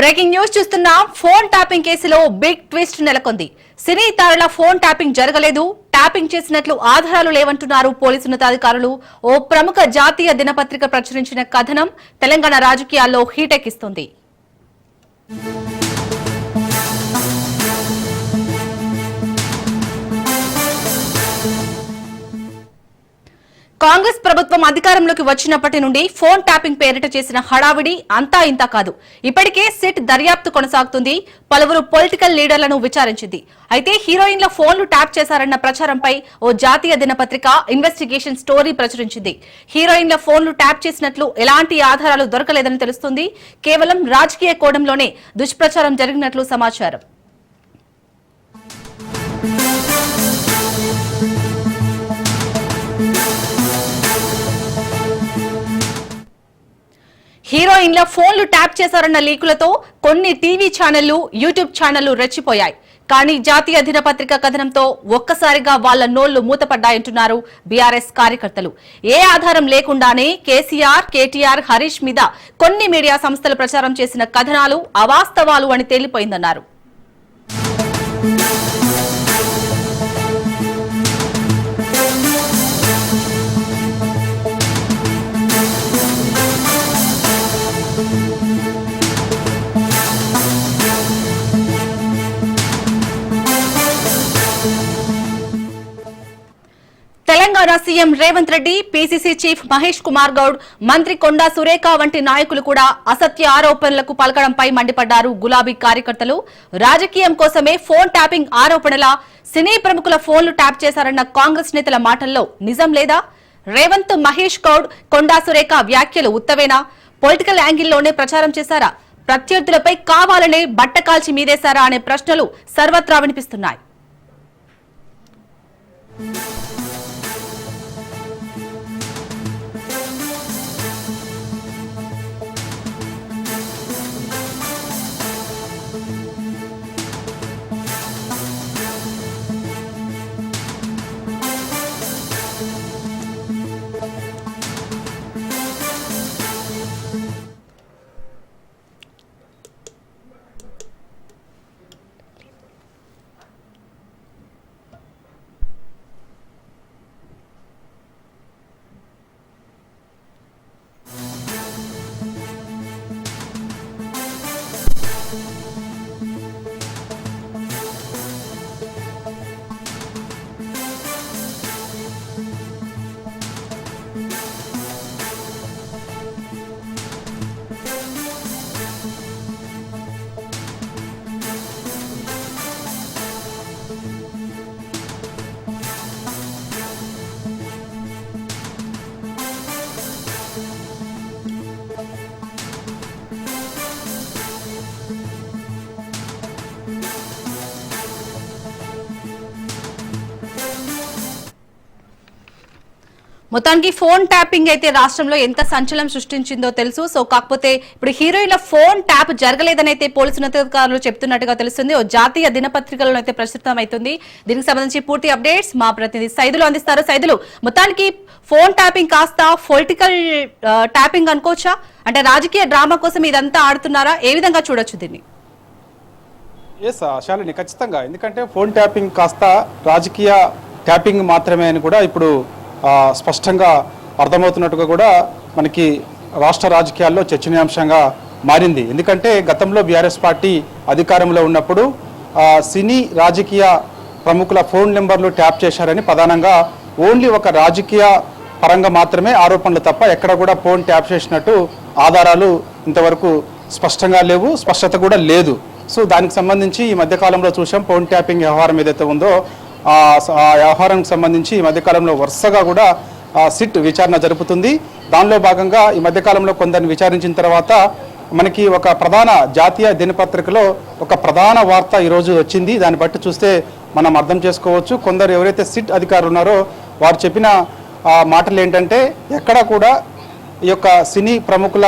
Breaking news చూస్తున్నా phone tapping కేసులో big twist నెలకొంది. సినీ తారల ఫోన్ ట్యాపింగ్ జరగలేదు, ట్యాపింగ్ చేసినట్లు ఆధారాలు లేవంటున్నారు పోలీసు ఉన్నతాధికారులు. ఓ ప్రముఖ జాతీయ దినపత్రిక ప్రచురించిన కథనం తెలంగాణ రాజకీయాల్లో హీటెక్కిస్తుంది. కాంగ్రెస్ ప్రభుత్వం అధికారంలోకి వచ్చినప్పటి నుండి ఫోన్ ట్యాపింగ్ పేరిట చేసిన హడావిడి అంతా ఇంతా కాదు. ఇప్పటికే సిట్ దర్యాప్తు కొనసాగుతుంది. పలువురు పొలిటికల్ లీడర్లను విచారించింది. అయితే హీరోయిన్ల ఫోన్లు ట్యాప్ చేశారన్న ప్రచారంపై ఓ జాతీయ దినపత్రిక ఇన్వెస్టిగేషన్ స్టోరీ ప్రచురించింది. హీరోయిన్ల ఫోన్లు ట్యాప్ చేసినట్లు ఎలాంటి ఆధారాలు దొరకలేదని తెలుస్తుంది. కేవలం రాజకీయ కోణంలోనే దుష్ప్రచారం జరిగినట్లు సమాచారం. హీరోయిన్ల ఫోన్లు ట్యాప్ చేశారన్న లీకులతో కొన్ని టీవీ ఛానళ్లు, యూట్యూబ్ ఛానళ్లు రెచ్చిపోయాయి. కానీ జాతీయ దినపత్రిక కథనంతో ఒక్కసారిగా వాళ్ల నోళ్లు మూతపడ్డాయంటున్నారు బీఆర్ఎస్ కార్యకర్తలు. ఏ ఆధారం లేకుండానే కేసీఆర్, కేటీఆర్, హరీష్ మీద కొన్ని మీడియా సంస్థలు ప్రచారం చేసిన కథనాలు అవాస్తవాలు అని తేలిపోయిందన్నారు. Telangana CM Revanth Reddy, PCC chief Mahesh Kumar Goud, మంత్రి కొండా సురేఖ వంటి నాయకులు కూడా అసత్య ఆరోపణలకు పలకడంపై మండిపడ్డారు. గులాబీ కార్యకర్తలు రాజకీయం కోసమే ఫోన్ ట్యాపింగ్ ఆరోపణల, సినీ ప్రముఖుల ఫోన్లు ట్యాప్ చేశారన్న కాంగ్రెస్ నేతల మాటల్లో నిజం లేదా? రేవంత్, మహేష్ గౌడ్, కొండా సురేఖ వ్యాఖ్యలు ఉత్తవేనా? పొలిటికల్ యాంగిల్లోనే ప్రచారం చేశారా? ప్రత్యర్థులపై కావాలనే బట్ట కాల్చి మీదేశారా అనే ప్రశ్నలు సర్వత్రా వినిపిస్తున్నాయి. మొత్తానికి ఫోన్ ట్యాపింగ్ అయితే రాష్ట్రంలో ఎంత సంచలనం సృష్టించిందో తెలుసు. సో కాకపోతే ఇప్పుడు హీరోయిన్ల ఫోన్ ట్యాప్ జరగలేదని అయితే పోలీసు ఉన్నతాధికారులు చెప్తున్నట్టుగా తెలుస్తుంది. ఓ జాతీయ దినపత్రికలను అయితే ప్రచురితం అవుతుంది. దీనికి సంబంధించి పూర్తి అప్డేట్స్ మా ప్రతినిధి సైదులు అందిస్తారు. సైదులు, మొత్తానికి ఫోన్ ట్యాపింగ్ కాస్త పొలిటికల్ ట్యాపింగ్ అనుకోవచ్చా? అంటే రాజకీయ డ్రామా కోసం ఇదంతా ఆడుతున్నారా? ఏ విధంగా చూడొచ్చు దీన్ని? శాలిని, ఖచ్చితంగా. ఎందుకంటే ఫోన్ ట్యాపింగ్ కాస్త రాజకీయ ట్యాపింగ్ మాత్రమే అని కూడా ఇప్పుడు స్పష్టంగా అర్థమవుతున్నట్టుగా కూడా మనకి రాష్ట్ర రాజకీయాల్లో చర్చనీయాంశంగా మారింది. ఎందుకంటే గతంలో బీఆర్ఎస్ పార్టీ అధికారంలో ఉన్నప్పుడు సినీ రాజకీయ ప్రముఖుల ఫోన్ నెంబర్లు ట్యాప్ చేశారని ప్రధానంగా ఓన్లీ ఒక రాజకీయ పరంగా మాత్రమే ఆరోపణలు తప్ప ఎక్కడ కూడా ఫోన్ ట్యాప్ చేసినట్టు ఆధారాలు ఇంతవరకు స్పష్టంగా లేవు, స్పష్టత కూడా లేదు. సో దానికి సంబంధించి ఈ మధ్యకాలంలో చూసాం ఫోన్ ట్యాపింగ్ వ్యవహారం ఏదైతే ఉందో ఆ వ్యవహారానికి సంబంధించి ఈ మధ్యకాలంలో వరుసగా కూడా సిట్ విచారణ జరుపుతుంది. దానిలో భాగంగా ఈ మధ్యకాలంలో కొందరిని విచారించిన తర్వాత మనకి ఒక ప్రధాన జాతీయ దినపత్రికలో ఒక ప్రధాన వార్త ఈరోజు వచ్చింది. దాన్ని బట్టి చూస్తే మనం అర్థం చేసుకోవచ్చు. కొందరు ఎవరైతే సిట్ అధికారులు ఉన్నారో వారు చెప్పిన మాటలు ఏంటంటే ఎక్కడ కూడా ఈ యొక్క సినీ ప్రముఖుల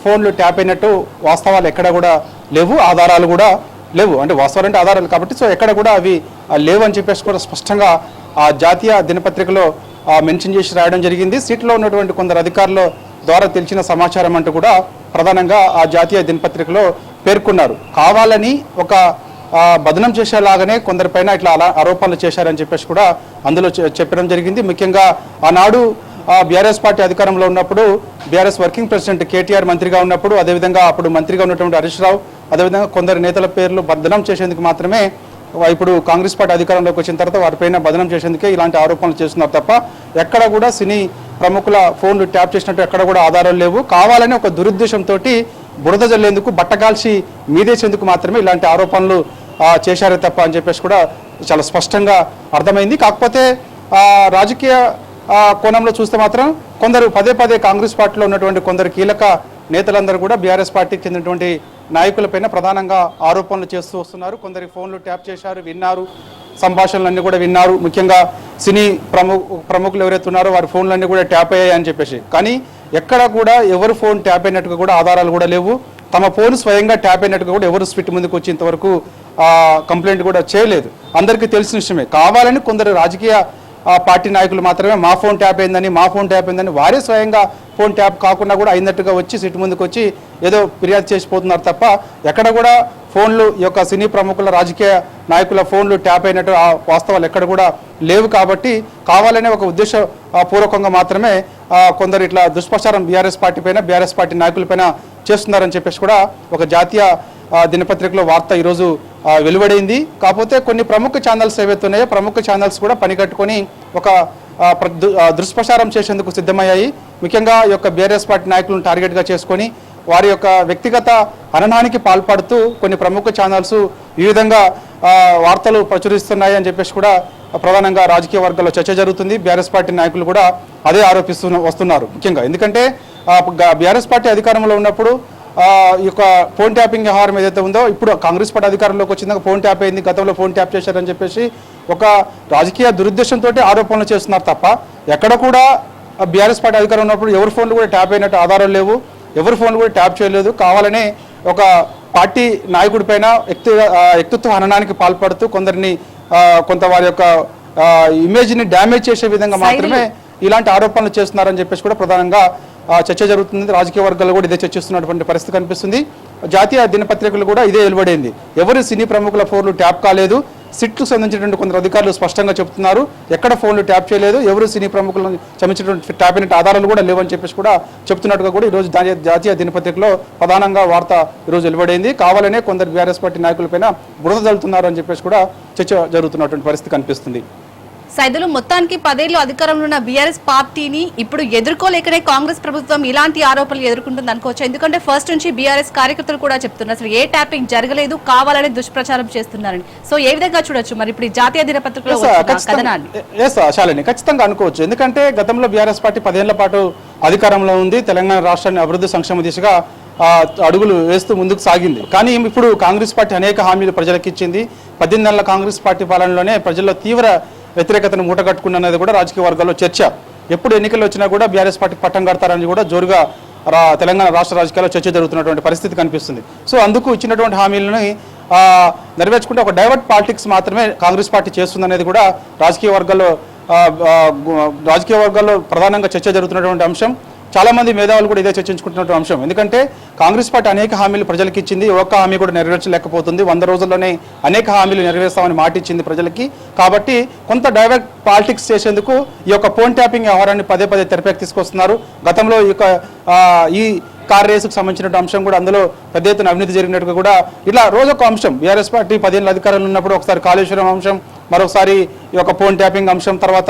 ఫోన్లు ట్యాప్ అయినట్టు వాస్తవాలు ఎక్కడ కూడా లేవు, ఆధారాలు కూడా లేవు. అంటే వాస్తవాలు అంటే ఆధారాలు కాబట్టి సో ఎక్కడ కూడా అవి లేవు అని చెప్పేసి కూడా స్పష్టంగా ఆ జాతీయ దినపత్రికలో మెన్షన్ చేసి రాయడం జరిగింది. సీట్లో ఉన్నటువంటి కొందరు అధికారుల ద్వారా తెలిసిన సమాచారం అంటూ కూడా ప్రధానంగా ఆ జాతీయ దినపత్రికలో పేర్కొన్నారు. కావాలని ఒక బదనం చేసేలాగానే కొందరిపైన ఇట్లా ఆరోపణలు చేశారని చెప్పేసి కూడా అందులో చెప్పడం జరిగింది. ముఖ్యంగా ఆనాడు బీఆర్ఎస్ పార్టీ అధికారంలో ఉన్నప్పుడు బీఆర్ఎస్ వర్కింగ్ ప్రెసిడెంట్ కేటీఆర్ మంత్రిగా ఉన్నప్పుడు, అదేవిధంగా అప్పుడు మంత్రిగా ఉన్నటువంటి హరీష్ రావు, అదేవిధంగా కొందరు నేతల పేర్లు బదనం చేసేందుకు మాత్రమే ఇప్పుడు కాంగ్రెస్ పార్టీ అధికారంలోకి వచ్చిన తర్వాత వారిపైన బదనం చేసేందుకే ఇలాంటి ఆరోపణలు చేస్తున్నారు తప్ప ఎక్కడ కూడా సినీ ప్రముఖుల ఫోన్లు ట్యాప్ చేసినట్టు ఎక్కడ కూడా ఆధారాలు లేవు. కావాలని ఒక దురుద్దేశంతో బురద జల్లేందుకు, బట్టగాల్చి మీదేసేందుకు మాత్రమే ఇలాంటి ఆరోపణలు చేశారే తప్ప అని చెప్పేసి కూడా చాలా స్పష్టంగా అర్థమైంది. కాకపోతే రాజకీయ కోణంలో చూస్తే మాత్రం కొందరు పదే పదే కాంగ్రెస్ పార్టీలో ఉన్నటువంటి కొందరు కీలక నేతలందరూ కూడా బీఆర్ఎస్ పార్టీకి చెందినటువంటి నాయకులపైన ప్రధానంగా ఆరోపణలు చేస్తూ వస్తున్నారు. కొందరి ఫోన్లు ట్యాప్ చేశారు, విన్నారు, సంభాషణలన్నీ కూడా విన్నారు. ముఖ్యంగా సినీ ప్రముఖులు ఎవరైతే ఉన్నారో వారి ఫోన్లన్నీ కూడా ట్యాప్ అయ్యాయి అని చెప్పేసి. కానీ ఎక్కడ కూడా ఎవరు ఫోన్ ట్యాప్ అయినట్టుగా కూడా ఆధారాలు కూడా లేవు. తమ ఫోన్ స్వయంగా ట్యాప్ అయినట్టుగా కూడా ఎవరు స్విట్ ముందుకు వచ్చేంతవరకు కంప్లైంట్ కూడా చేయలేదు. అందరికీ తెలిసిన విషయమే. కావాలని కొందరు రాజకీయ పార్టీ నాయకులు మాత్రమే మా ఫోన్ ట్యాప్ అయిందని వారే స్వయంగా ఫోన్ ట్యాప్ కాకుండా కూడా అయినట్టుగా వచ్చి సిట్ ముందుకు వచ్చి ఏదో ఫిర్యాదు చేసిపోతున్నారు తప్ప ఎక్కడ కూడా ఫోన్లు ఈ యొక్క సినీ ప్రముఖుల రాజకీయ నాయకుల ఫోన్లు ట్యాప్ అయినట్టు ఆ వాస్తవాలు ఎక్కడ కూడా లేవు. కాబట్టి కావాలనే ఒక ఉద్దేశపూర్వకంగా మాత్రమే కొందరు ఇట్లా దుష్ప్రచారం బీఆర్ఎస్ పార్టీ పైన, బీఆర్ఎస్ పార్టీ నాయకులపైన చేస్తున్నారని చెప్పేసి కూడా ఒక జాతీయ దినపత్రికలో వార్త ఈరోజు వెలువడింది. కాకపోతే కొన్ని ప్రముఖ ఛానల్స్ ఏవైతే ఉన్నాయో ప్రముఖ ఛానల్స్ కూడా పనికట్టుకొని ఒక దుష్ప్రచారం చేసేందుకు సిద్ధమయ్యాయి. ముఖ్యంగా ఈ యొక్క బీఆర్ఎస్ పార్టీ నాయకులను టార్గెట్గా చేసుకొని వారి యొక్క వ్యక్తిగత హననానికి పాల్పడుతూ కొన్ని ప్రముఖ ఛానల్స్ ఈ విధంగా వార్తలు ప్రచురిస్తున్నాయి అని చెప్పేసి కూడా ప్రధానంగా రాజకీయ వర్గాల్లో చర్చ జరుగుతుంది. బీఆర్ఎస్ పార్టీ నాయకులు కూడా అదే వస్తున్నారు ముఖ్యంగా. ఎందుకంటే బీఆర్ఎస్ పార్టీ అధికారంలో ఉన్నప్పుడు ఈ యొక్క ఫోన్ ట్యాపింగ్ వ్యవహారం ఏదైతే ఉందో ఇప్పుడు కాంగ్రెస్ పార్టీ అధికారంలోకి వచ్చిందాక ఫోన్ ట్యాప్ అయింది, గతంలో ఫోన్ ట్యాప్ చేశారని చెప్పేసి ఒక రాజకీయ దురుద్దేశంతో ఆరోపణలు చేస్తున్నారు తప్ప ఎక్కడ కూడా బీఆర్ఎస్ పార్టీ అధికారం ఉన్నప్పుడు ఎవరి ఫోన్లు కూడా ట్యాప్ అయినట్టు ఆధారాలు లేవు, ఎవరి ఫోన్లు కూడా ట్యాప్ చేయలేదు. కావాలనే ఒక పార్టీ నాయకుడి పైన వ్యక్తిత్వ హననానికి పాల్పడుతూ కొందరిని కొంత వారి యొక్క ఇమేజ్ని డ్యామేజ్ చేసే విధంగా మాత్రమే ఇలాంటి ఆరోపణలు చేస్తున్నారని చెప్పేసి కూడా ప్రధానంగా చర్చ జరుగుతుంది. రాజకీయ వర్గాల్లో కూడా ఇదే చర్చిస్తున్నటువంటి పరిస్థితి కనిపిస్తుంది. జాతీయ దినపత్రికలు కూడా ఇదే వెలువడింది. ఎవరు సినీ ప్రముఖుల ఫోన్లు ట్యాప్ కాలేదు, సిట్కు సంబంధించినటువంటి కొందరు అధికారులు స్పష్టంగా చెబుతున్నారు ఎక్కడ ఫోన్లు ట్యాప్ చేయలేదు, ఎవరు సినీ ప్రముఖులను సంబంధించినటువంటి ట్యాప్ అయినట్టు ఆధారాలు కూడా లేవని చెప్పేసి కూడా చెప్తున్నట్టుగా కూడా ఈరోజు జాతీయ దినపత్రికలో ప్రధానంగా వార్త ఈరోజు వెలువడింది. కావాలనే కొందరు బీఆర్ఎస్ పార్టీ నాయకులపైన బురద జల్లుతున్నారు అని చెప్పేసి కూడా చర్చ జరుగుతున్నటువంటి పరిస్థితి కనిపిస్తుంది. సైదులు మొత్తానికి 10 ఏళ్లు అధికారంలో ఉన్న బీఆర్ఎస్ పార్టీని ఇప్పుడు ఎదుర్కోలేకనే కాంగ్రెస్ ప్రభుత్వం ఇలాంటి ఆరోపణలు ఎదుర్కొంటుంది అనుకోవచ్చు. ఎందుకంటే ఫస్ట్ నుంచి బీఆర్ఎస్ కార్యకర్తలు కూడా చెప్తున్నారు అసలు ఏ ట్యాపింగ్ జరగలేదు, కావాలని దుష్ప్రచారం చేస్తున్నారని. సో ఏ విధంగా చూడొచ్చు మరి ఇప్పుడు జాతీయ దినపత్రికలో కథనాన్ని ఖచ్చితంగా అనుకోవచ్చు. ఎందుకంటే గతంలో బీఆర్ఎస్ పార్టీ 10 ఏళ్ల పాటు అధికారంలో ఉంది, తెలంగాణ రాష్ట్రాన్ని అభివృద్ధి సంక్షేమ దిశగా అడుగులు వేస్తూ ముందుకు సాగింది. కానీ ఇప్పుడు కాంగ్రెస్ పార్టీ అనేక హామీలు ప్రజలకు ఇచ్చింది. 18 నెలల కాంగ్రెస్ పార్టీ పాలనలోనే ప్రజల్లో తీవ్ర వ్యతిరేకతను మూటగట్టుకున్నది కూడా రాజకీయ వర్గాల్లో చర్చ. ఎప్పుడు ఎన్నికలు వచ్చినా కూడా బీఆర్ఎస్ పార్టీకి పట్టం కడతారని కూడా జోరుగా తెలంగాణ రాష్ట్ర రాజకీయాల్లో చర్చ జరుగుతున్నటువంటి పరిస్థితి కనిపిస్తుంది. సో అందుకు ఇచ్చినటువంటి హామీలను నెరవేర్చుకుంటే ఒక డైవర్ట్ పాలిటిక్స్ మాత్రమే కాంగ్రెస్ పార్టీ చేస్తుందనేది కూడా రాజకీయ వర్గాల్లో ప్రధానంగా చర్చ జరుగుతున్నటువంటి అంశం. చాలామంది మేధావులు కూడా ఇదే చర్చించుకుంటున్న అంశం. ఎందుకంటే కాంగ్రెస్ పార్టీ అనేక హామీలు ప్రజలకు ఇచ్చింది, ఒక్క హామీ కూడా నెరవేర్చలేకపోతుంది. 100 రోజుల్లోనే అనేక హామీలు నెరవేర్స్తామని మాట ఇచ్చింది ప్రజలకి. కాబట్టి కొంత డైవర్ట్ పాలిటిక్స్ చేసేందుకు ఈ యొక్క ఫోన్ ట్యాపింగ్ వ్యవహారాన్ని పదే పదే తెరపైకి తీసుకొస్తున్నారు. గతంలో ఈ కార్ రేసుకు సంబంధించిన అంశం కూడా అందులో పెద్ద ఎత్తున అవినీతి జరిగినట్టుగా కూడా ఇలా రోజొక అంశం. బీఆర్ఎస్ పార్టీ 10 ఏళ్ళ అధికారంలో ఉన్నప్పుడు ఒకసారి కాళేశ్వరం అంశం, మరొకసారి ఈ యొక్క ఫోన్ ట్యాపింగ్ అంశం, తర్వాత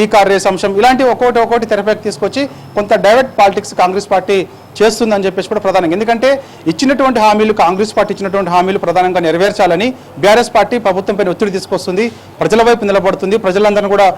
ఈ కార్ రేస్ అంశం, ఇలాంటి ఒక్కొక్కటి తెరపైకి తీసుకొచ్చి కొంత డైవర్ట్ పాలిటిక్స్ కాంగ్రెస్ పార్టీ చేస్తుందని చెప్పేసి కూడా ప్రధానంగా. ఎందుకంటే ఇచ్చినటువంటి హామీలు, కాంగ్రెస్ పార్టీ ఇచ్చినటువంటి హామీలు ప్రధానంగా నెరవేర్చాలని బీఆర్ఎస్ పార్టీ ప్రభుత్వంపైన ఒత్తిడి తీసుకొస్తుంది, ప్రజల వైపు నిలబడుతుంది, ప్రజలందరినీ కూడా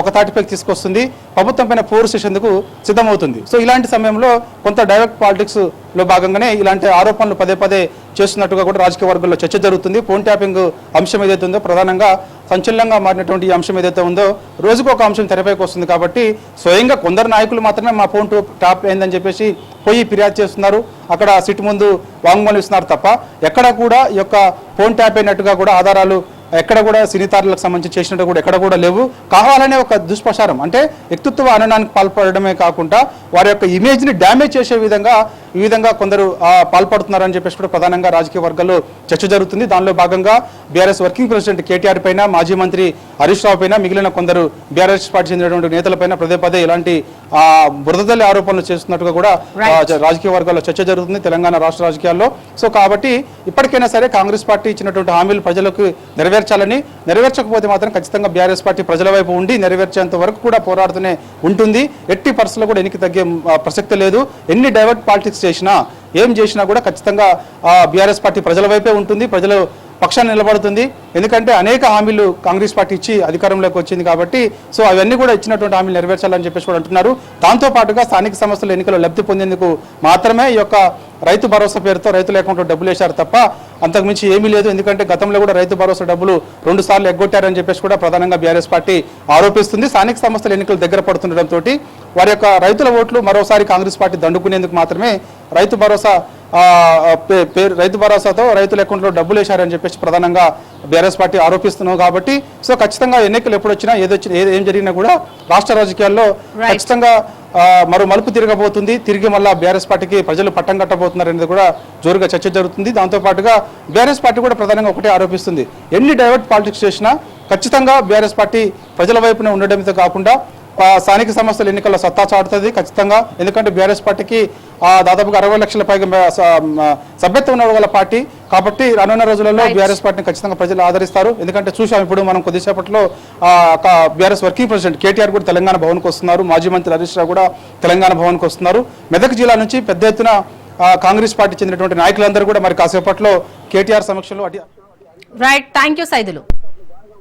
ఒక తాటిపైకి తీసుకొస్తుంది, ప్రభుత్వంపైన పోరు చేసేందుకు సిద్ధమవుతుంది. సో ఇలాంటి సమయంలో కొంత డైరెక్ట్ పాలిటిక్స్ లో భాగంగానే ఇలాంటి ఆరోపణలు పదే పదే చేస్తున్నట్టుగా కూడా రాజకీయ వర్గాల్లో చర్చ జరుగుతుంది. ఫోన్ ట్యాపింగ్ అంశం ఏదైతే ఉందో ప్రధానంగా సంచలనంగా మారినటువంటి ఈ అంశం ఏదైతే ఉందో రోజుకు ఒక అంశం తెరపైకి వస్తుంది. కాబట్టి స్వయంగా కొందరు నాయకులు మాత్రమే మా ఫోన్ ట్యాప్ అయిందని చెప్పేసి పోయి ఫిర్యాదు చేస్తున్నారు, అక్కడ సిట్ ముందు వాంగ్మూలం ఇస్తున్నారు తప్ప ఎక్కడ కూడా ఈ యొక్క ఫోన్ ట్యాప్ అయినట్టుగా కూడా ఆధారాలు ఎక్కడ కూడా సినీతారులకు సంబంధించి చేసినట్టు కూడా ఎక్కడ కూడా లేవు. కావాలనే ఒక దుష్ప్రచారం, అంటే వ్యక్తిత్వ హననానికి పాల్పడమే కాకుండా వారి యొక్క ఇమేజ్ని డ్యామేజ్ చేసే విధంగా ఈ విధంగా కొందరు పాల్పడుతున్నారని చెప్పేసి కూడా ప్రధానంగా రాజకీయ వర్గాల్లో చర్చ జరుగుతుంది. దానిలో భాగంగా బీఆర్ఎస్ వర్కింగ్ ప్రెసిడెంట్ కేటీఆర్ పైన, మాజీ మంత్రి హరీష్ రావు పైన, మిగిలిన కొందరు బీఆర్ఎస్ పార్టీ చెందినటువంటి నేతలపైన పదే ఇలాంటి బురదతల్లి ఆరోపణలు చేస్తున్నట్టుగా కూడా రాజకీయ వర్గాల్లో చర్చ జరుగుతుంది తెలంగాణ రాష్ట్ర రాజకీయాల్లో. సో కాబట్టి ఇప్పటికైనా సరే కాంగ్రెస్ పార్టీ ఇచ్చినటువంటి హామీలు ప్రజలకు నెరవేర్చాలని, నెరవేర్చకపోతే మాత్రం ఖచ్చితంగా బీఆర్ఎస్ పార్టీ ప్రజల వైపు ఉండి నెరవేర్చేంత వరకు కూడా పోరాడుతూనే ఉంటుంది. ఎట్టి పరిస్థితుల్లో కూడా ఎన్నిక తగ్గే ప్రసక్తి లేదు. ఎన్ని డైవర్ట్ పాలిటిక్స్ చేసినా, ఏం చేసినా కూడా ఖచ్చితంగా బీఆర్ఎస్ పార్టీ ప్రజల వైపే ఉంటుంది, ప్రజలు పక్షాన్ని నిలబడుతుంది. ఎందుకంటే అనేక హామీలు కాంగ్రెస్ పార్టీ ఇచ్చి అధికారంలోకి వచ్చింది కాబట్టి సో అవన్నీ కూడా ఇచ్చినటువంటి హామీలు నెరవేర్చాలని చెప్పేసి కూడా అంటున్నారు. దాంతోపాటుగా స్థానిక సంస్థల ఎన్నికల్లో లబ్ధి పొందేందుకు మాత్రమే ఈ యొక్క రైతు భరోసా పేరుతో రైతుల అకౌంట్లో డబ్బులు వేశారు తప్ప అంతకుమించి ఏమీ లేదు. ఎందుకంటే గతంలో కూడా రైతు భరోసా డబ్బులు 2 సార్లు ఎగ్గొట్టారని చెప్పేసి కూడా ప్రధానంగా బీఆర్ఎస్ పార్టీ ఆరోపిస్తుంది. స్థానిక సంస్థల ఎన్నికలు దగ్గర పడుతుండటంతో వారి యొక్క రైతుల ఓట్లు మరోసారి కాంగ్రెస్ పార్టీ దండుకునేందుకు మాత్రమే రైతు భరోసాతో రైతుల అకౌంట్లో డబ్బులు వేశారని చెప్పేసి ప్రధానంగా బీఆర్ఎస్ పార్టీ ఆరోపిస్తున్నాం. కాబట్టి సో ఖచ్చితంగా ఎన్నికలు ఎప్పుడు వచ్చినా ఏం జరిగినా కూడా రాష్ట్ర రాజకీయాల్లో ఖచ్చితంగా మరో మలుపు తిరగబోతుంది. తిరిగి మళ్ళా బీఆర్ఎస్ పార్టీకి ప్రజలు పట్టం కట్టబోతున్నారు అనేది కూడా జోరుగా చర్చ జరుగుతుంది. దాంతోపాటుగా బీఆర్ఎస్ పార్టీ కూడా ప్రధానంగా ఒకటే ఆరోపిస్తుంది, ఎన్ని డైవర్ట్ పాలిటిక్స్ చేసినా ఖచ్చితంగా బీఆర్ఎస్ పార్టీ ప్రజల వైపునే ఉండడంతో కాకుండా స్థానిక సంస్థల ఎన్నికల్లో సత్తా చాటుతుంది ఖచ్చితంగా. ఎందుకంటే బీఆర్ఎస్ పార్టీకి దాదాపుగా 60 లక్షల పైగా సభ్యత్వం ఉన్న గల పార్టీ కాబట్టి రానున్న రోజులలో బీఆర్ఎస్ పార్టీని ఖచ్చితంగా ప్రజలు ఆదరిస్తారు. ఎందుకంటే చూసాం ఇప్పుడు మనం కొద్దిసేపట్లో బీఆర్ఎస్ వర్కింగ్ ప్రెసిడెంట్ కేటీఆర్ కూడా తెలంగాణ భవన్కి వస్తున్నారు, మాజీ మంత్రి హరీష్ రావు కూడా తెలంగాణ భవన్కి వస్తున్నారు. మెదక్ జిల్లా నుంచి పెద్ద ఎత్తున కాంగ్రెస్ పార్టీ చెందినటువంటి నాయకులందరూ కూడా మరి కాసేపట్లో కేటీఆర్ సమక్షంలో రైట్. Thank you Saidulu.